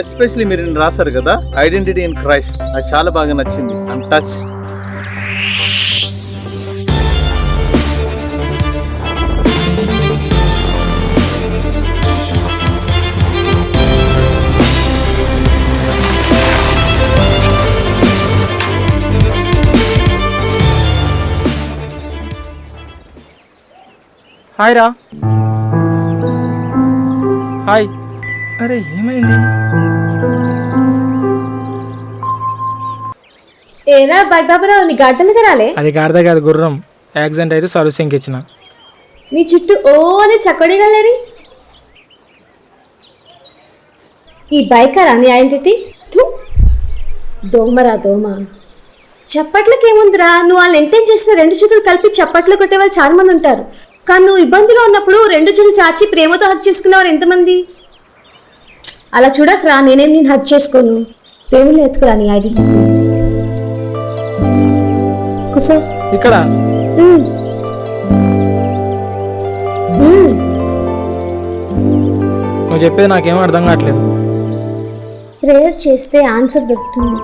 Especially మీరు నిన్న రాశారు కదా, ఐడెంటిటీ ఇన్ క్రైస్ట్, అది చాలా బాగా నచ్చింది. I'm touch. హాయ్ రా. హాయ్. అరే ఏమైంది? ఏరా బాబారావు, నీ గడ్డ మీద రాలే? అది గాడిద కాదు, గుర్రం. యాక్సిడెంట్ అయితే సర్వీసింగ్కి ఇచ్చిన. నీ చుట్టూ ఓ అని చక్కడిగలేరి. ఈ బైకరా నీ ఐడెంటిటీ? దోమరా దోమ. చప్పట్లకి ఏముందిరా, నువ్వు వాళ్ళని ఎంటైన్ చేసిన 2 చేతులు కలిపి చప్పట్లు కొట్టే వాళ్ళు చాలా మంది ఉంటారు. కానీ నువ్వు ఇబ్బందిలో ఉన్నప్పుడు 2 చేతులు చాచి ప్రేమతో హక్ చేసుకునేవారు ఎంతమంది? అలా చూడకరా, నేనేం నేను హక్ చేసుకోను. దేవుళ్ళు ఎత్తుకురా నీ ఐడెంటిటీ. కూసో ఇక్కడ. నువ్వు చెప్పేది నాకేం అర్థం కావట్లేదు. ప్రేయర్ చేస్తే ఆన్సర్ దొరుకుతుంది.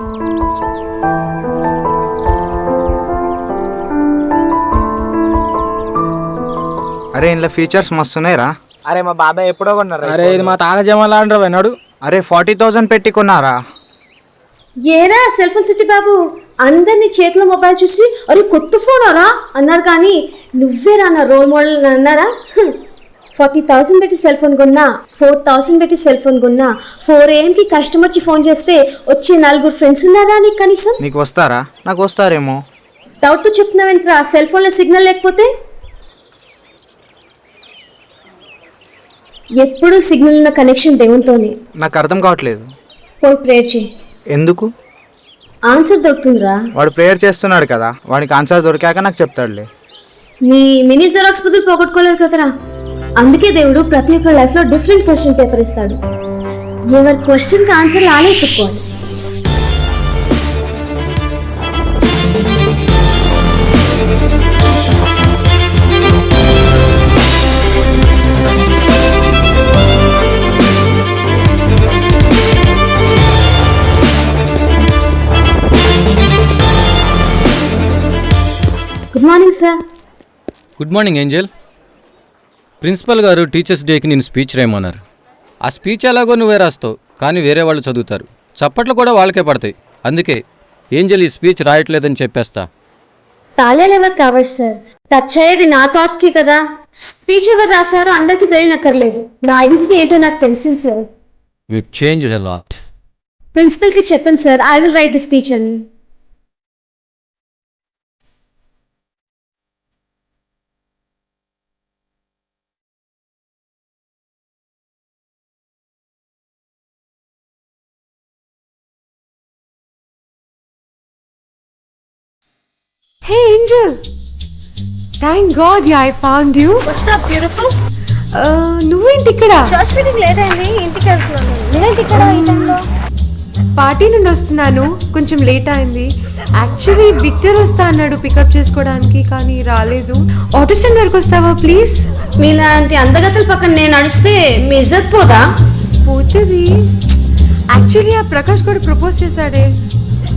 అరే ఇంట్లో ఫీచర్స్ మస్తున్నాయిరా. అరే మా బాబాయ్ ఎప్పుడో కొన్నారు. అరే ఇది మా తాత జమాలా అంటారు విన్నాడు. అరే 40,000 పెట్టి కొన్నారా? ఏరా సెల్ ఫోన్ సిటీ బాబు, అందరినీ చేతిలో మొబైల్ చూసి అరే కొత్త ఫోన్ రా అన్నారు, కానీ నువ్వేరా నా రోల్ మోడల్ అన్నారా? 40,000 పెట్టి సెల్ ఫోన్ కొన్నా, 4,000 పెట్టి సెల్ ఫోన్ కొన్నా, 4 AM కస్టమర్ వచ్చి ఫోన్ చేస్తే వచ్చే 4 ఫ్రెండ్స్ ఉన్నారా నీకు కనీసం? నీకు వస్తారా? నాకు వస్తారేమో. డౌట్తో చెప్తున్నావేంట్రా? సెల్ ఫోన్లో సిగ్నల్ లేకపోతే? ఎప్పుడు సిగ్నల్ ఉన్న కనెక్షన్ దేవునితోనే. నాకు అర్థం కావట్లేదు. పోయి ప్రేయర్ చేయి. ఎందుకు? ఆన్సర్ దొరుకుతుందిరా. వాడు ప్రేయర్ చేస్తున్నాడు కదా, వాడికి ఆన్సర్ దొరికాక నాకు చెప్తాడులే. నీ మినీ జెరాక్స్ బదులు పోగొట్టుకోలేదు కదరా. అందుకే దేవుడు ప్రతి ఒక్క లైఫ్లో డిఫరెంట్ క్వశ్చన్ పేపర్ ఇస్తాడు. ఎవరి క్వశ్చన్కి ఆన్సర్ ఆలే ఎత్తుక్కోవాలి. Good morning sir. Good morning Angel. Principal గారు టీచర్స్ డేకి నేను స్పీచ్ రాయమన్నారు. ఆ స్పీచ్ ఎలాగో నువ్వే రాస్తావు, కానీ వేరే వాళ్ళు చదువుతారు. చప్పట్లు కూడా వాళ్ళకే పడతాయి. అందుకే ఏంజల్ ఈ స్పీచ్ రాయట్లేదని చెప్పేస్తా. తాళాలు ఎవరు కావాలి సార్? టచ్ అయ్యేది నా థాట్స్కి కదా. స్పీచ్ ఎవరు రాశారో అందరికీ తెలియనక్కర్లేదు. నా ఐడెంటిటీ ఏంటో నాకు తెలిసింది sir. We change a lot. ప్రిన్సిపల్కి చెప్పండి sir, I will write the speech అని. Hey Angel, thank God I found you. What's up, beautiful? నువ్వేంటి ఇక్కడ? చర్చ్ మీటింగ్ లేట్ అయింది, ఇంటికి వెళ్తున్నాను. నేనేంటి ఇక్కడ ఈ టైంలో? పార్టీ నుండి వస్తున్నాను, కొంచెం లేట్ అయింది. యాక్చువల్లీ విక్టర్ వస్తా అన్నాడు పికప్ చేసుకోవడానికి, కానీ రాలేదు. ఆటో స్టాండ్ వరకు వస్తావా ప్లీజ్? మీలాంటి అందగతల పక్కన నేను నడిస్తే మీ ఇజ్జత్ పోదా? పోతుంది. యాక్చువల్లీ ఆ ప్రకాష్ కూడా ప్రపోజ్ చేశాడే,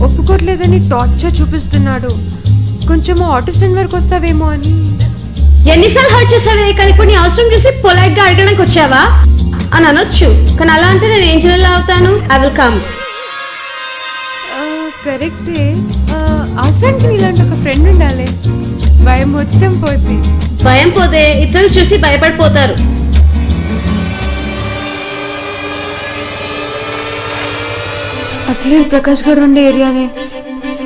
ఒప్పుకోవట్లేదని టార్చర్ చూపిస్తున్నాడు. కొంచెం ఆటో స్టాండ్ వరకు వస్తావేమో అని. ఎన్నిసార్లు హర్ట్ చేసావే, కానీ ఇప్పుడు నీ అవసరం చూసి పొలైట్ గా అడగడానికి వచ్చావా అని అనొచ్చు, కానీ అలా అంటే నేను ఏం చెల్లెలా అవుతాను? I will come. కరెక్టే. అవసరానికి నీలాంటి ఒక ఫ్రెండ్ ఉండాలి, భయం మొత్తం పోద్ది. భయం పోతే ఇతరులు చూసి భయపడిపోతారు. అసలే ప్రకాష్ గారు ఉండే ఏరియానే.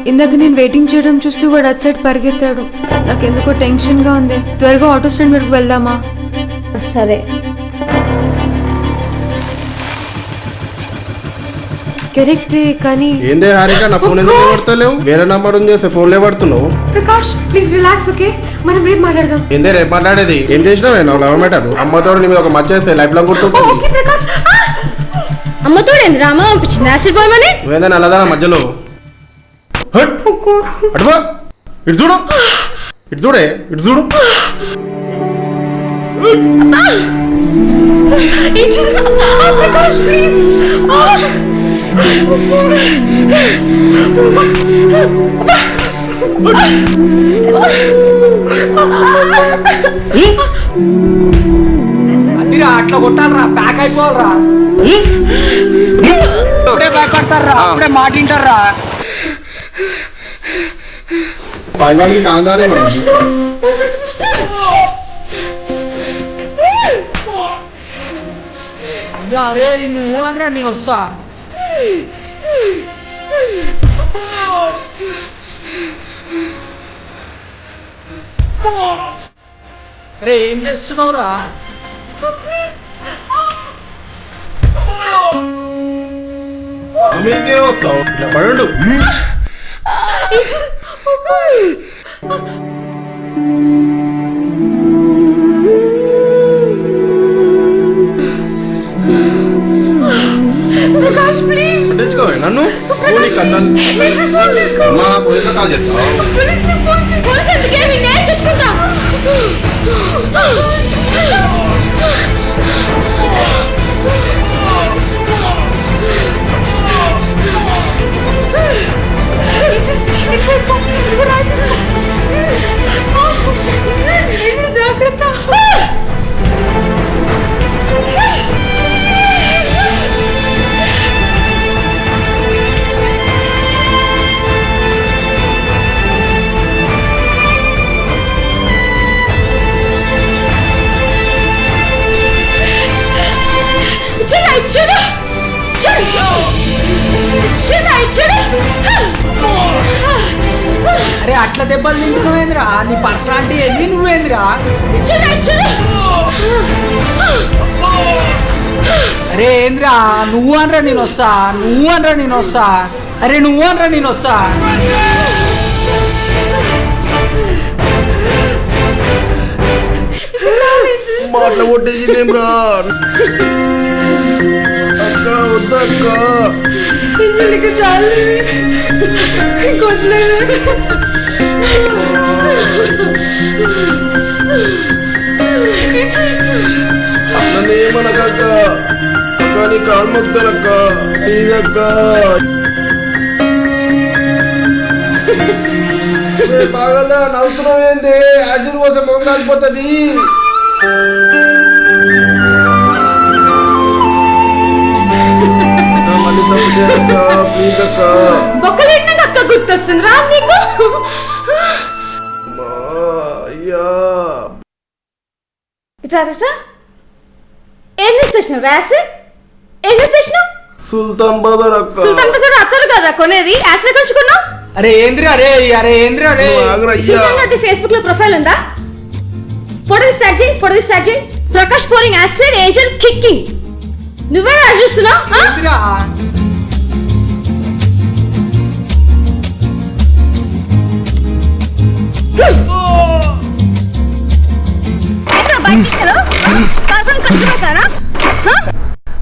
ఇందాక నేను వెయిటింగ్ చేయడం చూస్తూ వాడు అటు సైడ్ పరిగెత్తాడు. నాకెందుకో టెన్షన్గా ఉంది. త్వరగా ఆటో స్టాండ్ వరకు వెళ్దామా? సరే. కరెక్టే, కానీ ఏందే హారిక, నా ఫోన్ ఎందుకు పడతలేవు? వేరే నంబర్ ఉంది, ఫోన్లే పడుతున్నావు. Prakash please relax, okay? మనం రేపు మాట్లాడదాం. ఏందే రేపు మాట్లాడేది? ఏం చేసినావే? నా లవ్ మ్యాటర్ అమ్మతో నీ మీద ఒక మచ్చ చేస్తే లైఫ్ లాంగ్ గుర్తుంటుంది. ఓకే ప్రకాష్. అమ్మతో రామా పంపించింది యాసిడ్ బాయ్. నువ్వేందే నల్లదానా మధ్యలో? అటువా, ఇటు చూడు, ఇటు చూడే, ఇటు చూడు. ప్రకాష్ ప్లీజ్. అదిరా అట్లా కొట్టాలరా, ప్యాక్ అయిపోవాలరా. ఇప్పుడే భయపడతారా, అప్పుడే మాట వింటారా. పైవాడికి కాందారే అరే నువ్వు అనరా, నేను వస్తా. అరే ఏం చేస్తున్నావురా? మీకే వస్తావు ఇట్లా పడు. ప్రకాష్ ప్లీజ్. తెచ్చుకోవే నన్ను. పోలీస్ అమ్మా, పోలీసులో కాల్ చేస్తావు. పోలీస్ ఎందుకే, నేను చూసుకుంటా. జాగ్రత్త. అరే అట్లా దెబ్బలు తింటున్నావేంద్రా? నీ పర్సనాలిటీ ఏంది, నువ్వేంద్రా? అరే ఏంద్రా, నువ్వు అనరా నేను వస్తా, నువ్వు అనరా నేను వస్తా. అరే నువ్వు అనరా నేను వస్తా. మాటలు కొట్టేసిందేమ్రా. అక్క వద్దక్క. చాలు అక్కనేమనకక్క, అక్క నీ కాలు మొక్తానక్క, ప్లీజ్ అక్క. బాగా నవ్వుతున్నావు ఏంది? యాసిడ్ కోసం మొగం కాలిపోతుంది. మళ్ళీ తప్పు చేయక్క, ప్లీజ్ అక్క. బొక్కలేంటి అక్క గుర్తొస్తుంది రా నీకు. అయ్యా ఏం తెచ్చినావు యాసిడ్? ఏం తెచ్చినావు? సుల్తాన్ బజార్ అక్క. సుల్తాన్ బజార్ అత్తలు కదా కొనేది, యాసిడ్ కొంచుకున్నావు? అరే ఏంద్రా రే, అరే ఏంద్రా రే. ఫేస్బుక్ లో ప్రొఫైల్ ఉందా? ఫోటో స్టార్ట్ చేయి, ఫోటో స్టార్ట్ చేయి. Prakash pouring acid, Angel kicking. నువ్వే చూస్తున్నావు? ఏంద్రా?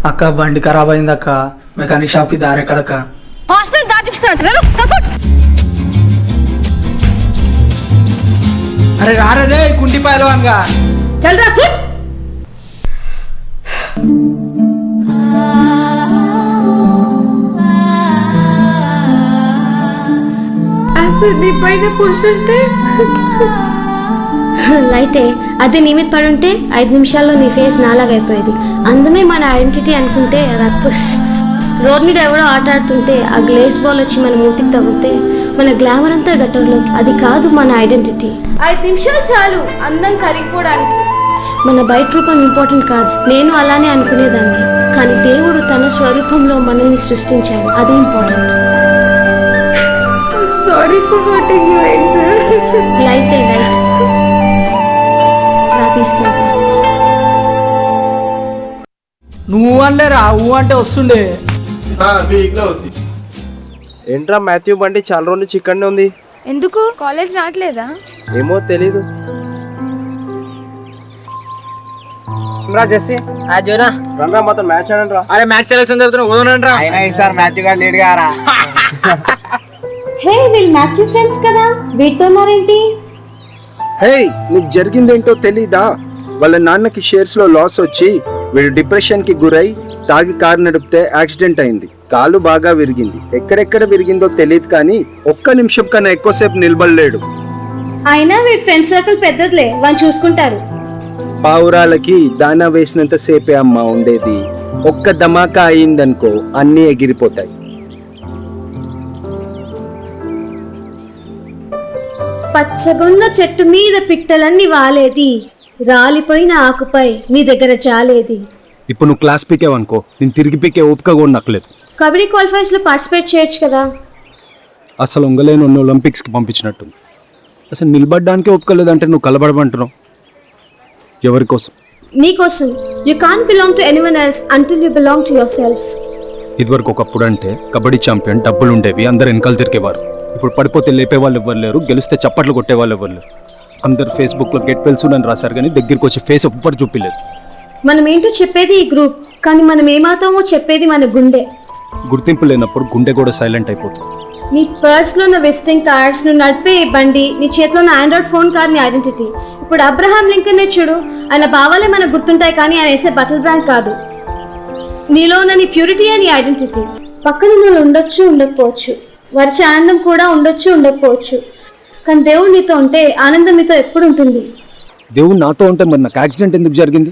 అక్క బండి ఖరాబ్ అయింది అక్క, మెకానిక్ షాప్ కి దారి ఎక్కడక్క? హాస్పిటల్ దారి చూపిస్తాను. అరే రారదే కుంటి పైలవాన్గా. చల్రా ఫుట్. యాసిడ్ నీ పైన కూర్చుంటే లైతే అది నీ మీద పడుంటే 5 నిమిషాల్లో నీ ఫేస్ నాలాగైపోయేది. అందమే మన ఐడెంటిటీ అనుకుంటే అది పుష్. రోడ్ మీద ఎవరో ఆట ఆడుతుంటే ఆ గ్లేస్ బాల్ వచ్చి మన మూతికి తగిలితే మన గ్లామర్ అంతా గట్టర్లోకి. అది కాదు మన ఐడెంటిటీ. 5 నిమిషాలు చాలు అందం కరిగిపోవడానికి. మన బయట రూపం ఇంపార్టెంట్ కాదు. నేను అలానే అనుకునేదాన్ని, కానీ దేవుడు తన స్వరూపంలో మనల్ని సృష్టించాడు, అది important. Sorry for hurting you Angel. Light రా తీసుకెళ్తా. నువ్వు అండేరా, ఊ అంటే వస్తుండే. ఏంట్రా మాథ్యూ బండి చాలా రోజు నుంచి ఇక్కడనే ఉంది. ఎందుకు కాలేజ్ రావట్లేదా? ఏమో తెలీదు. జెస్సీ రండ్రా మొత్తం మ్యాచ్ ఆడండి రా. అరే మ్యాచ్ సెలక్షన్ జరుగుతున్నా అయినా ఈసారి మాథ్యూ గారు లేట్ గారా. హే వీళ్ళు మాథ్యూ ఫ్రెండ్స్ కదా, వీటితో ఉన్నారేంటి? హే నీకు జరిగిందేంటో తెలీదా? వాళ్ళ నాన్నకి షేర్స్లో లాస్ వచ్చి వీడు డిప్రెషన్కి గురై తాగి కారు నడిపితే యాక్సిడెంట్ అయింది. కాలు బాగా విరిగింది. ఎక్కడెక్కడ విరిగిందో తెలియదు కానీ ఒక్క నిమిషం కన్నా ఎక్కువసేపు నిలబడలేడు. అయినా వీడి ఫ్రెండ్ సర్కిల్ పెద్దదిలే, వాళ్ళు చూసుకుంటారు. పావురాలకి దానా వేసినంత సేపే అమ్మా ఉండేది. ఒక్క ధమాకా అయిందనుకో అన్నీ ఎగిరిపోతాయి. పచ్చగున్న చెట్టు మీద పిట్టలన్నీ వాలేది, రాలిపోయిన ఆకుపై నీ దగ్గర చాలేది. ఇప్పుడు నువ్వు క్లాస్ పీకేవనుకో నేను తిరిగి పీకే ఓపిక కూడా నాకు లేదు. కబడ్డీ క్వాలిఫైర్స్ లో పార్టిసిపేట్ చేయొచ్చు కదా. అసలు ఒంగలేని ఒలింపిక్స్కి పంపించినట్టు. అసలు నిలబడడానికి ఓపిక లేదంటే నువ్వు కలబడమంటున్నావు ఎవరి కోసం? నీకోసం. You can't belong to anyone else until you belong to your self. ఇదివరకు ఒకప్పుడు అంటే కబడ్డీ ఛాంపియన్ డబ్బులు ఉండేవి, అందరు వెనకాల తిరిగేవారు. ఇప్పుడు పడిపోతే లేపే వాళ్ళు ఎవ్వరు లేరు, గెలిస్తే చప్పట్లు కొట్టే వాళ్ళు ఎవ్వరు లేరు. అందరు ఫేస్బుక్లో గెట్ వెల్ సూన్ అని రాశారు కానీ దగ్గరికి వచ్చి ఫేస్ ఎవ్వరు చూపిలేదు. మనం ఏంటో చెప్పేది ఈ గ్రూప్, కానీ మనం ఏమాతామో చెప్పేది మన గుండె. గుర్తింపు లేనప్పుడు గుండె కూడా సైలెంట్ అయిపోతుంది. నీ పర్స్లో ఉన్న విజిటింగ్ కార్డ్స్, నువ్వు నడిపే ఈ బండి, నీ చేతిలో ఉన్న ఆండ్రాయిడ్ ఫోన్ కార్ నీ ఐడెంటిటీ. ఇప్పుడు అబ్రహాం లింకన్నే చూడు, ఆయన భావాలే మనకు గుర్తుంటాయి కానీ ఆయన వేసే బటల్ బ్రాండ్ కాదు. నీలో ఉన్న నీ ప్యూరిటీయే నీ ఐడెంటిటీ. పక్కన నువ్వు ఉండొచ్చు ఉండకపోవచ్చు, వరిచే ఆనందం కూడా ఉండొచ్చు ఉండకపోవచ్చు, కానీ దేవుడు నీతో ఉంటే ఆనందం నీతో ఎప్పుడు ఉంటుంది. దేవుడు నాతో ఉంటే మరి నాకు యాక్సిడెంట్ ఎందుకు జరిగింది?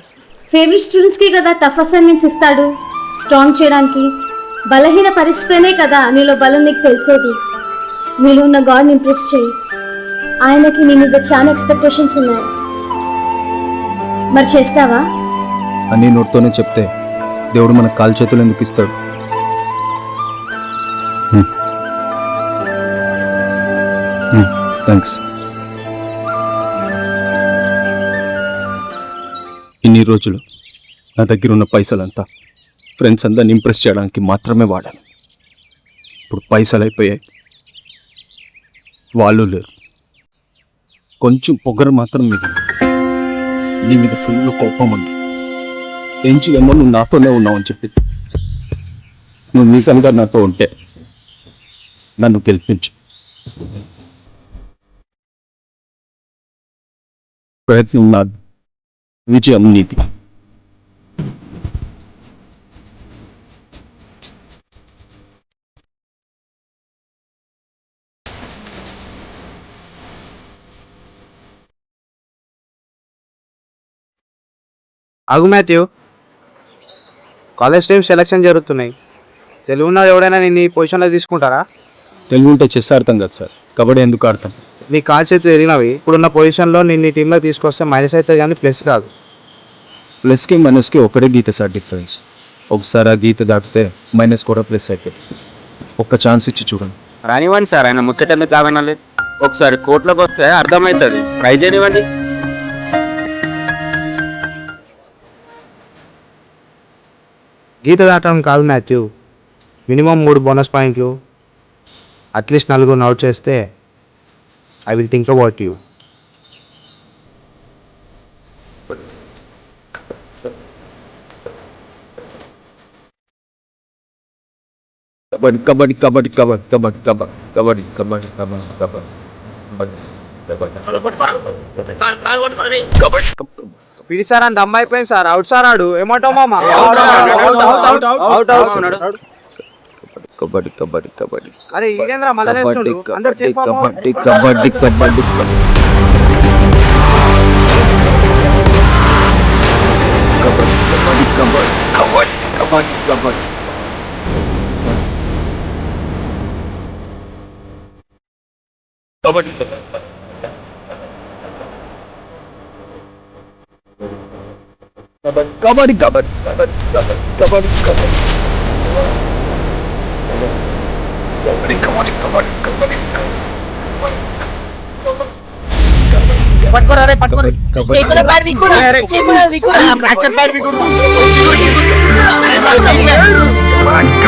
ఫేవరెట్ స్టూడెంట్స్కి కదా టఫ్ అసైన్మెంట్స్ ఇస్తాడు స్ట్రాంగ్ చేయడానికి. బలహీన పరిస్థితేనే కదా నీలో బలం నీకు తెలిసేది. నీలో ఉన్న గాడ్ని ఇంప్రెస్ చేయి. ఆయనకి నీ మీద చాలా ఎక్స్పెక్టేషన్స్ ఉన్నాయి, మరి చేస్తావా? అన్నీ నోటితోనే చెప్తే దేవుడు మనకు కాలు చేతులు ఎందుకు ఇస్తాడు? థ్యాంక్స్. ఇన్ని రోజులు నా దగ్గర ఉన్న పైసలంతా ఫ్రెండ్స్ అందరిని ఇంప్రెస్ చేయడానికి మాత్రమే వాడాను. ఇప్పుడు పైసలు అయిపోయాయి, వాళ్ళు లేరు, కొంచెం పొగరు మాత్రం మిగిలింది. నీ మీద ఫుల్ కోపం ఉంది. ఏమో నువ్వు నాతోనే ఉన్నావు అని చెప్పి నువ్వు నిజంగా నాతో ఉంటే నన్ను గెలిపించు. ప్రయత్నం నాది, విజయం నీది. ఆగు మాథ్యూ, కాలేజ్ టైం సెలక్షన్ జరుగుతున్నాయి. తెలుగు ఉన్న ఎవడైనా నేను ఈ పొజిషన్లో తీసుకుంటారా? తెలుగు ఉంటే చెస్ ఆడతాం కదా సార్, కబడ్డీ ఎందుకు ఆడతాం? నీ కాల్ చేతులు ఎరిగినవి. ఇప్పుడున్న పొజిషన్లో నేను ఈ టీంలో తీసుకొస్తే మైనస్ అవుతుంది కానీ ప్లస్ కాదు. ప్లస్కి మైనస్కి ఒకటే గీత సార్ డిఫరెన్స్. ఒకసారి ఆ గీత దాటితే మైనస్ కూడా ప్లస్ అయిపోతుంది. ఒక్క ఛాన్స్ ఇచ్చి చూడండి. రానివ్వండి సార్, ఆయన ముచ్చట ఎందుకు కావనాలి. ఒకసారి కోర్టులోకి వస్తే అర్థమవుతుంది. ట్రై చేయనివ్వండి. గీత దాటడం కాదు మాథ్యూ, మినిమం 3 బోనస్ పాయింట్లు, అట్లీస్ట్ 4 అవుట్ చేస్తే I will think about you. Kabaddi kabaddi kabaddi kabaddi kabaddi kabaddi kabaddi kabaddi kabaddi. PD sir అంత అమ్మాయి అయిపోయింది సార్. అవుట్ సార్ ఆడు. ఏమంటావు మామ? కబడ్డీ కబడ్డీ కబడ్డీ. అరే ఈడేంద్ర మళ్ళీ కబడ్డీ అందరు కబడ్డీ కబడ్డీ కబడ్డీ. కబడ్డీ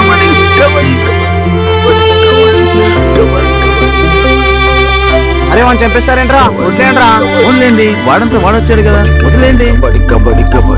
కబడ్డీ కబడ్డీ అరే వాడిని చంపేస్తారేంట్రా? వదిలేండి, వాడంతా వాడొచ్చాడు కదా, వదిలేండి. కబడ్డీ కబడ్డీ కబడ్డీ.